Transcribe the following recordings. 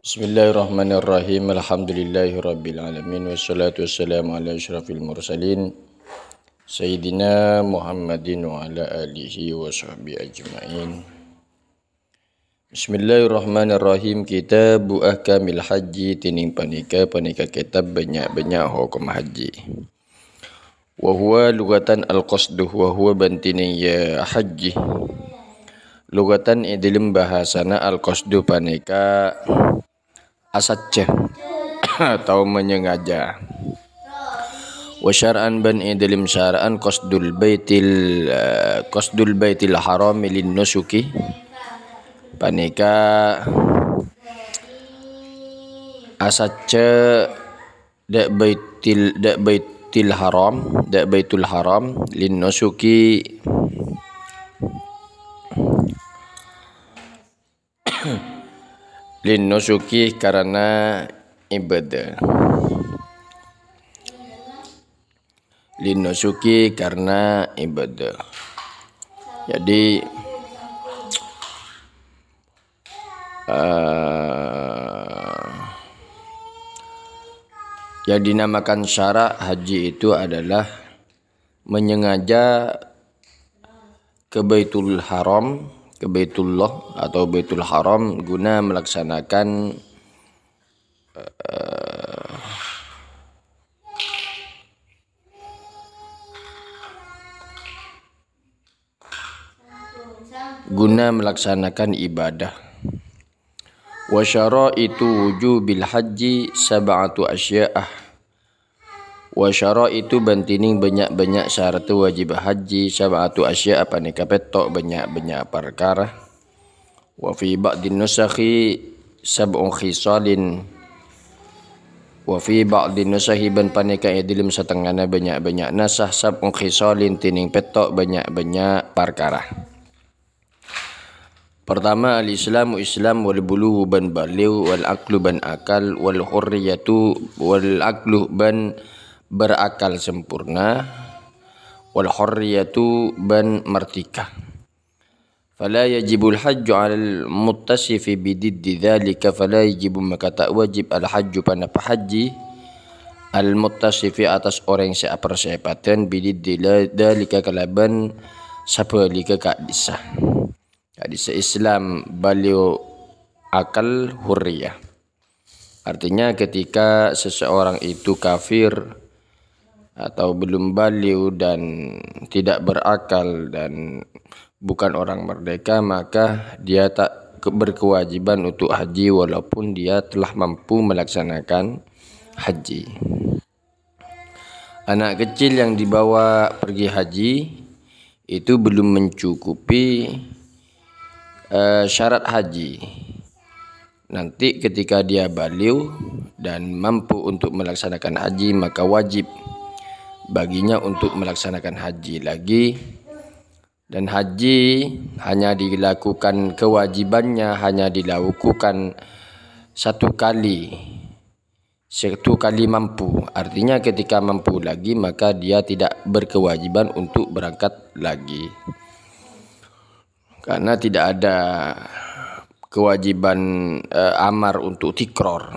Bismillahirrahmanirrahim. Alhamdulillahirabbil alamin wassalatu wassalamu ala asyrafil mursalin sayyidina Muhammadin wa ala alihi wa sahbihi ajmain. Bismillahirrahmanirrahim. Kitabu ahkamil haji tining panika kitab banyak hukum haji. Wa huwa lugatan al-qasdu wa huwa bantining ya haji. Lugatan dalam bahasana al-qasdu panika asatja atau menyengaja. Wa syar'an ban dalam syar'an qasdul baitil haram lin nusuki panika asatja dak baitul haram lin nusuki lin nusuki karena ibadah. Lin nusuki karena ibadah. Jadi yang dinamakan syarak haji itu adalah menyengaja ke Baitul Haram, ke Baitullah atau Baitul Haram guna melaksanakan ibadah. Wa syara'itu wujubil haji sab'atu asya'ah. Wa syara'itu bantining banyak syarat wajib haji sab'atu asya'ah panika petok banyak perkara. Wa fi ba'din nusakhi sab'un khisalin. Wa fi ba'din nusakhi ban panika dalam setengahna banyak nasah sab'un khisalin tining petok banyak perkara. Pertama al-islamu islam wal bulughu ban baliu wal aqlu ban akal wal hurriyatu wal aqlu ban berakal sempurna wal hurriyatu ban merdeka. Fala yajibul hajju 'alal muttasifi bididdi dzalika fala yajibu maka tak wajib al hajju panapa haji al muttasifi atas orang yang persepatan bididdi dzalika kalaban sapalika kadisah. Hadis Islam baliu akal hurriyah. Artinya ketika seseorang itu kafir atau belum baliu dan tidak berakal dan bukan orang merdeka, maka dia tak berkewajiban untuk haji walaupun dia telah mampu melaksanakan haji. Anak kecil yang dibawa pergi haji itu belum mencukupi syarat haji. Nanti ketika dia baliu dan mampu untuk melaksanakan haji, maka wajib baginya untuk melaksanakan haji lagi. Dan haji hanya dilakukan, kewajibannya hanya dilakukan satu kali mampu. Artinya ketika mampu lagi maka dia tidak berkewajiban untuk berangkat lagi. Karena tidak ada kewajiban amar untuk tikror.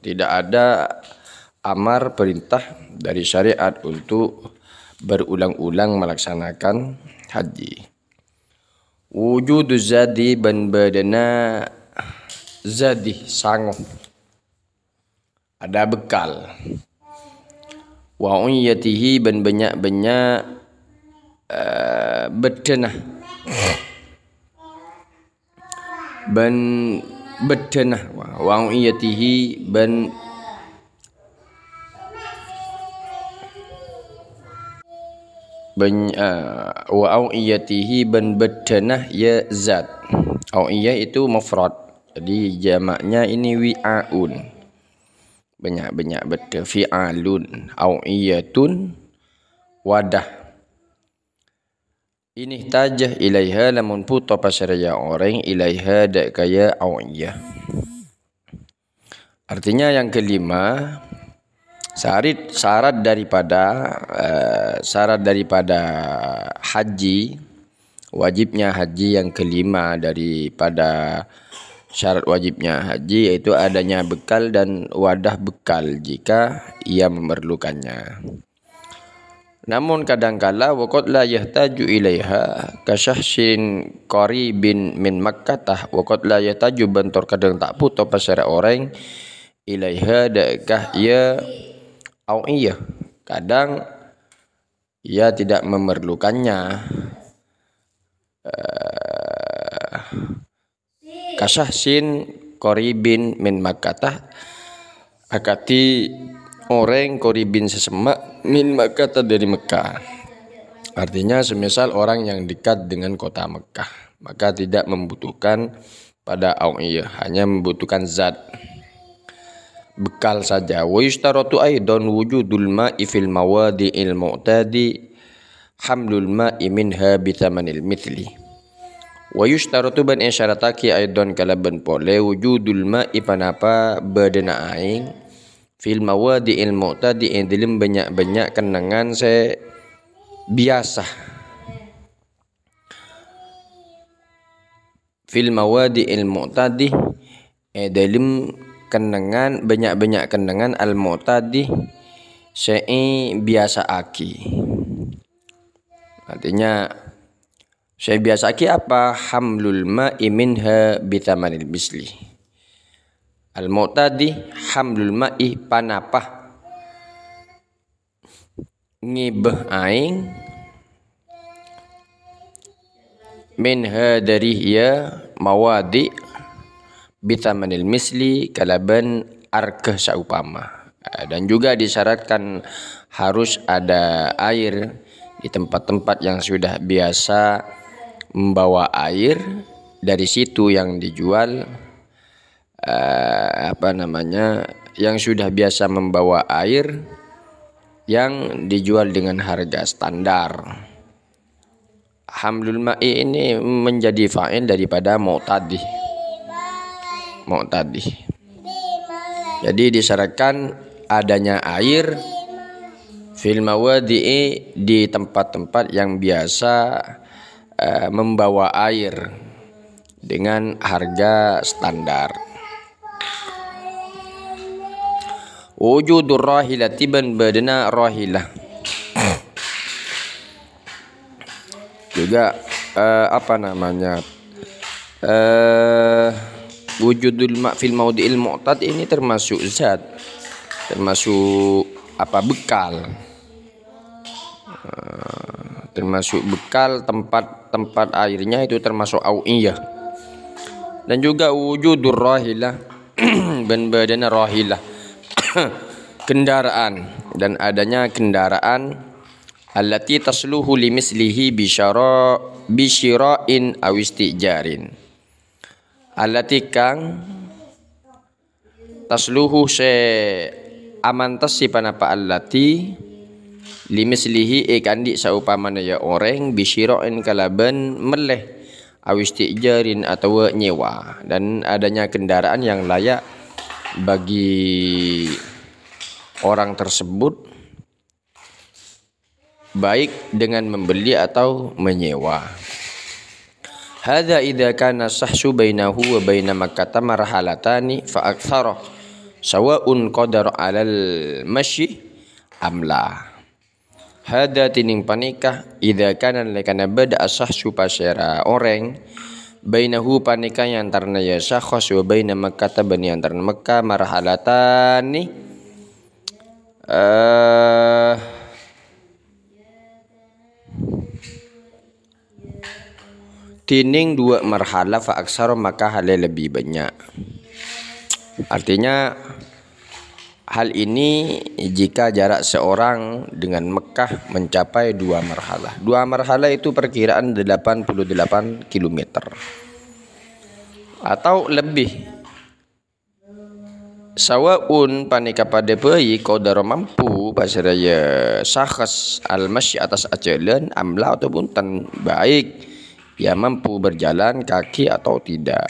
Tidak ada amar perintah dari syariat untuk berulang-ulang melaksanakan haji. Wujudu zadi ban badana zadi sangu. Ada bekal. Wa unyatihi ban banyak bedenah. Ban bedenah wa unyatihi ban wa au'iyatihi ban bedenah ya zat. Au'iyah itu mufrad. Jadi jamaknya ini wi'aun. Banyak beda fi'alun. Au'iyatun wadah. Ini tajah ilaiha lamun puto pasaraya orang ilaiha dak kaya au'iyah. Artinya yang kelima syarat daripada haji, wajibnya haji yang kelima daripada syarat wajibnya haji yaitu adanya bekal dan wadah bekal jika ia memerlukannya. Namun kadangkala waqad la yahtaju ilaiha kasyahsin qaribin min Makkah waqad la yahtaju bentor kadang tak puto pasara orang ilaiha dakah ia au iya kadang ia tidak memerlukannya. Kasyahsin qaribin min Makkah akati orang qaribin sesemak min Makkah dari Mekah. Artinya semisal orang yang dekat dengan kota Mekah maka tidak membutuhkan pada awiyah, hanya membutuhkan zat bekal saja. Wa yushtaratu aidan wujudul ma'i fil mawadi'il mu'tadi hamlul ma'i minha bi thamanil mithli. Wa yushtaratu ban isyarataki aidan kalaban pole wujudul ma'i panapa badana aing fil mawadi'il mu'tadi ing dalam banyak-banyak kenangan se biasa. Fil mawadi'il mu'tadi dalam kenangan banyak-banyak kenangan al mu'tadi se biasa aki. Artinya saya biasa aki apa? Hamlul ma'i minha bithamanil misli. Al-mu'tadi hamlul ma'i panapah ngibah aing minha dari ia mawadi bithamanil misli kalaban arka saupama. Dan juga disyaratkan harus ada air di tempat-tempat yang sudah biasa membawa air, dari situ yang dijual yang sudah biasa membawa air yang dijual dengan harga standar. Hamlul ma'i ini menjadi fa'il daripada mu'tadi. Jadi disyaratkan adanya air fil mawadi'i di tempat-tempat yang biasa membawa air dengan harga standar. Wujudur rahilati ban badana rahilah. Juga wujudul ma' fil mawdi'il mu'tad ini termasuk zat, termasuk bekal. Termasuk bekal tempat airnya itu termasuk awiyah. Dan juga wujudur rahilah ban badana rahilah kendaraan, dan adanya kendaraan allati tasluhu limislihi bisyira'in aw istijarin. Allati kang tasluhu se amantas si panapa allati limislihi kandi saupamana ya orang bisyira'in kalaban meleh aw istijarin atau nyewa, dan adanya kendaraan yang layak bagi orang tersebut baik dengan membeli atau menyewa. Hadza idza kana sahsu bainahu wa baina Makkah marhalatani fa aktsara sawa'un qadar 'alal masyi amla. Hadza tining panikah idza kana lekana bada sahsu pasera orang bainahu panika yang antarna ya syakhs wa baina Makkah bani antarna Makkah marhalatani tining dua marhalah fa aksara maka hal lebih banyak. Artinya hal ini jika jarak seorang dengan Mekah mencapai 2 marhalah. 2 marhalah itu perkiraan 88 km atau lebih. Sawaun panika pada bayi qadar mampu pasaraya syakhs al-masy atas ajalan amla ataupun tan baik dia mampu berjalan kaki atau tidak.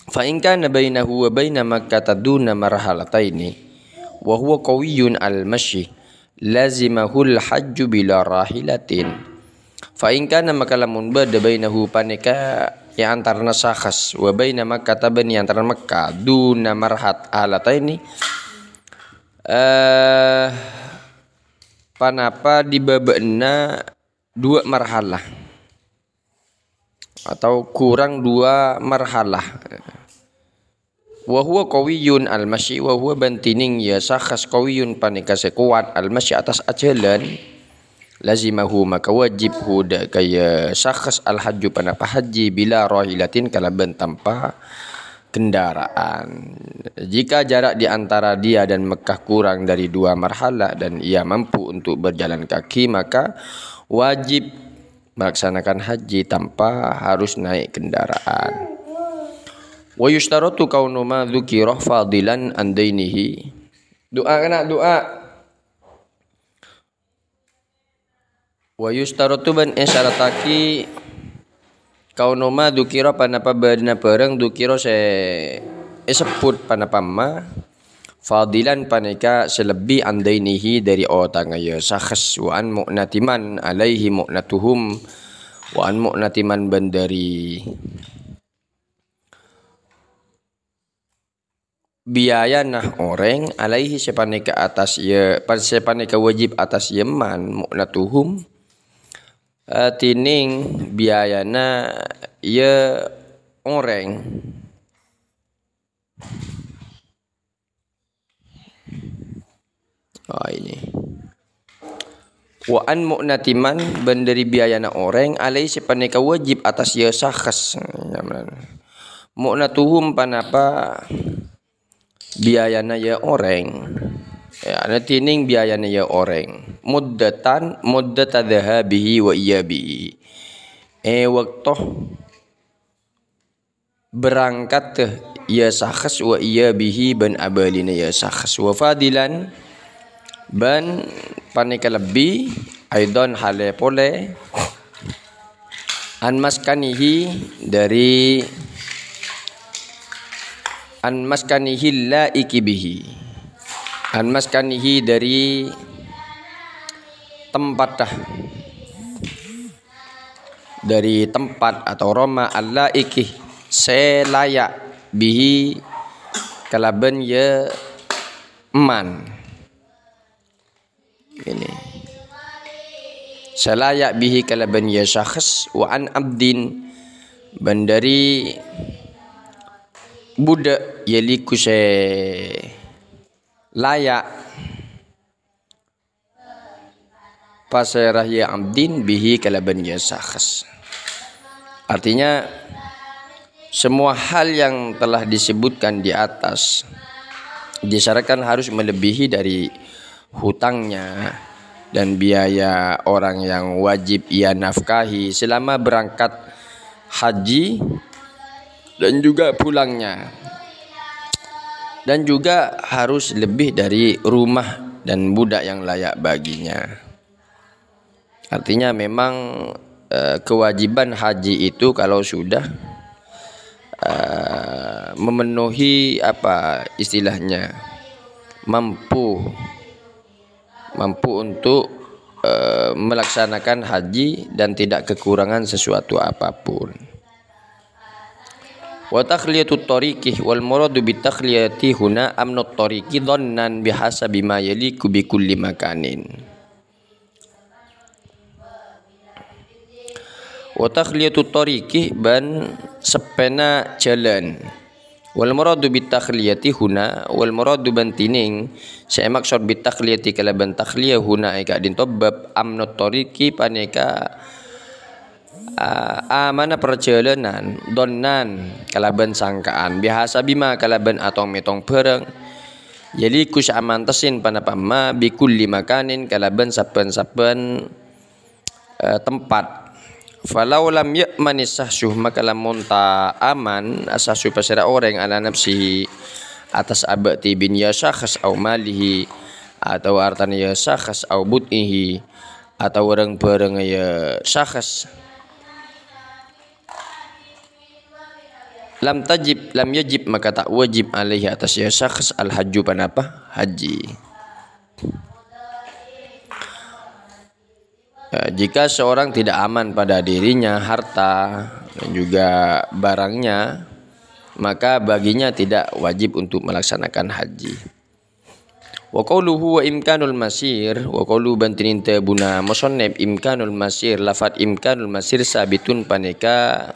Fa in kana bainahu wa baina Makkah taduna marhalataini wa huwa qawiyyun al-masy lazimahu al-hajj bila rahilatin. Fa in kana maka lamun bada bainahu panika yang antara syakhs wa baina Makkah tabani antara Makkah duna marhat alataini panapa dibabena dua marhalah atau kurang dua marhalah. Wa huwa qawiyun al-masyi wa huwa bantining ya syakhs qawiyun panika sekuat al-masyi atas ajalan lazimahu maka wajib huda kaya syakhs al-hajju panapa haji bila rahilatin kalaban tanpa kendaraan. Jika jarak di antara dia dan Mekah kurang dari 2 marhalah dan ia mampu untuk berjalan kaki maka wajib melaksanakan haji tanpa harus naik kendaraan. Wa yushtaratu kaunu ma dzukira fadilan an dainihi. Doa kena doa. Wa yushtaratu ban isyarataki kaunu ma dzukira panapa badna bareng dzukira se sebut panapa ma fadilan paneka selebih an dainihi dari otang ya syakhs wa an mu'natiman alaihi mu'natuhum wa an mu'natiman ban dari biaya nah orang alaihi sepaneka atas ya sepaneka wajib atas yeman mu'natuhum tining biayana ya orang ini wa an mu'natiman bandari biayana orang alaihi sepaneka wajib atas ya syakhs mu'natuhum panapa biayana ya orang ya ana tining biayana ya orang muddata dhahabihi wa iyabihi waktu berangkat ya syakhs wa iyabihi ban abalina ya syakhs wa fadilan ban paneka lebih aidan hale pole an maskanihi dari an maskanihi laiki bihi an maskanihi dari tempat dari tempat atau roma al-laiki selayak bihi kalaban ya eman ini selayak bihi kalaban ya syakhs wa an abdin bandari budak yaliku se layak pasirah ya abdin bihi kalaban ya syakhs. Artinya semua hal yang telah disebutkan di atas disyaratkan harus melebihi dari hutangnya dan biaya orang yang wajib ia nafkahi selama berangkat haji dan juga pulangnya, dan juga harus lebih dari rumah dan budak yang layak baginya. Artinya memang kewajiban haji itu kalau sudah memenuhi apa istilahnya mampu untuk melaksanakan haji dan tidak kekurangan sesuatu apapun. Wa takhliyatut tariqi wal muradu bi takhliyati huna amnut tariqi dhannan bihasabi ma yaliku bi kulli makanin. Wa takhliyatut tariqi ban sepena jalan. Wal muradu bi takhliyati huna wal muradu ban tining saya maksud bi takhliyati kalaban takhliyah huna eka din tobbab amnut tariqi paneka amana perjalanan donnan kalaban sangkaan biasa bima kalaban atong metong pereng jadi kus amantesin panapama bikulli makanin kalaban saben-saben tempat falau lam ya'manis sahsuh maka lamun ta aman asahsuh pasira orang ala nafsi atas abati bin ya syakhs au malihi atau artana ya syakhs au but'ihi atau orang bareng ya syakhs lam yajib maka tak wajib alaihi atas ya syakhs al hajju panapa haji. Jika seorang tidak aman pada dirinya harta dan juga barangnya, maka baginya tidak wajib untuk melaksanakan haji. Wa qawluhu wa imkanul masir, wa qawlu bantin buna musannif imkanul masir, lafat imkanul masir sabitun paneka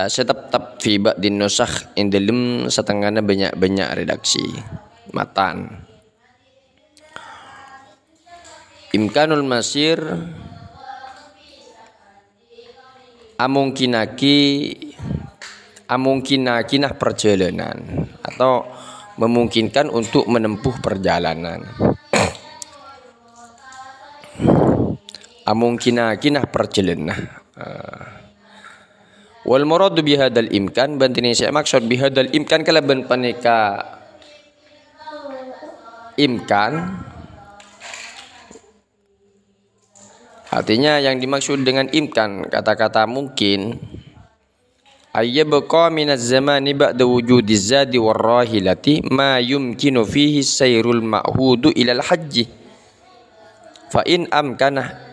tetap fi ba'din nusakh indalem setengahnya banyak redaksi matan. Imkanul masir amungkinakinah perjalanan atau memungkinkan untuk menempuh perjalanan. Amungkinakinah perjalanan. Wal muradu bihadal imkan bantini saya maksud bihadal imkan kalaban paneka imkan, artinya yang dimaksud dengan imkan kata-kata mungkin ayyabqa minaz zamani ba'da wujudiz zadi warrahilati ma yumkinu fihi sayrul ma'hudu ilal hajji fa in amkana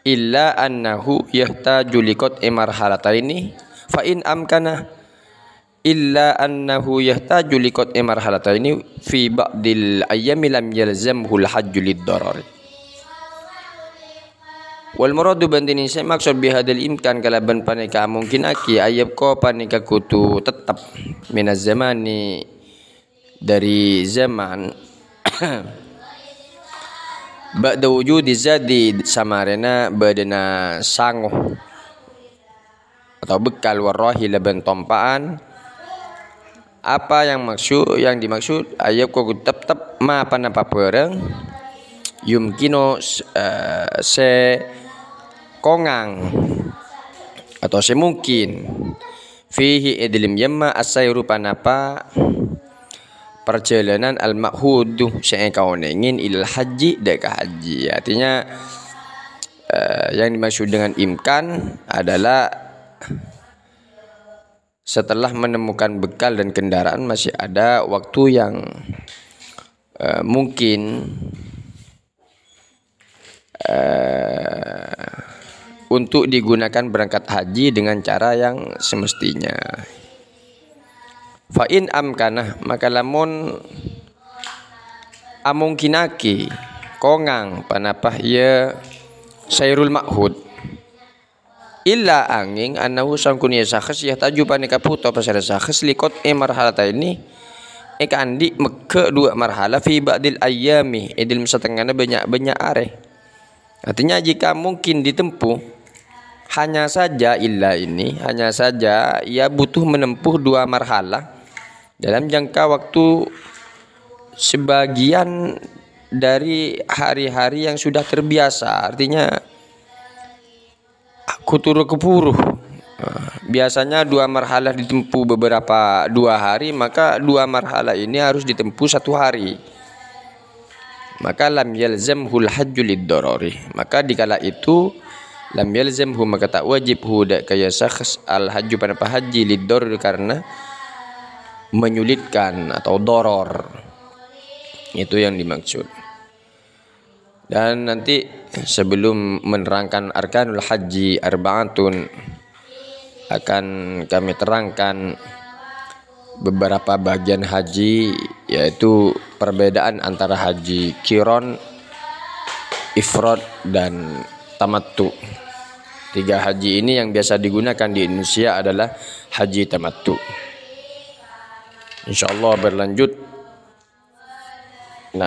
illa annahu yahtaju liqat marhalataini fa in amkana illa annahu yahtaju liqat marhalataini fi ba'dil ayyami lam yalzamhu al-hajju lid-darari. Wal muradu bandini saya maksud bihadal imkan kalaban paneka mungkin aki ayab ko paneka kutu tetap minaz zamani dari zaman ba'da wujudi zadi samarena badana sanguh atau bekal warrahi laban tompaan. Apa yang dimaksud ayab ko tetap ma panapa pereng yumkino se kongang atau semungkin fihi idlim yamma asayru panapa perjalanan al ma'hudu saya kau ingin ilal haji dek haji. Artinya yang dimaksud dengan imkan adalah setelah menemukan bekal dan kendaraan masih ada waktu yang mungkin untuk digunakan berangkat haji dengan cara yang semestinya. Fa in amkanah maka lamun amungkinaki kongang panapah ya sayrul ma'hud illa angin annahu sangkun ya sakhs ya taju panika puto pasal sakhs likot marhalata ini eka andi meke dua marhala fi ba'dil ayyami idil setengahnya banyak are. Artinya jika mungkin ditempuh hanya saja ia butuh menempuh dua marhalah dalam jangka waktu sebagian dari hari-hari yang sudah terbiasa. Artinya aku turu kepuruh. Biasanya dua marhalah ditempuh dua hari, maka dua marhalah ini harus ditempuh 1 hari. Maka lam yalzamhul hajju lid-darari. Maka dikala itu lam yalzamhu maka tak wajib huda kaya syakhs al hajju pada haji lid-darari karena menyulitkan atau doror. Itu yang dimaksud. Dan nanti sebelum menerangkan arkanul haji arba'atun akan kami terangkan beberapa bagian haji, yaitu perbedaan antara haji qiron, ifrad dan tamattu. 3 haji ini yang biasa digunakan di Indonesia adalah haji tamattu. Insyaallah berlanjut. 6.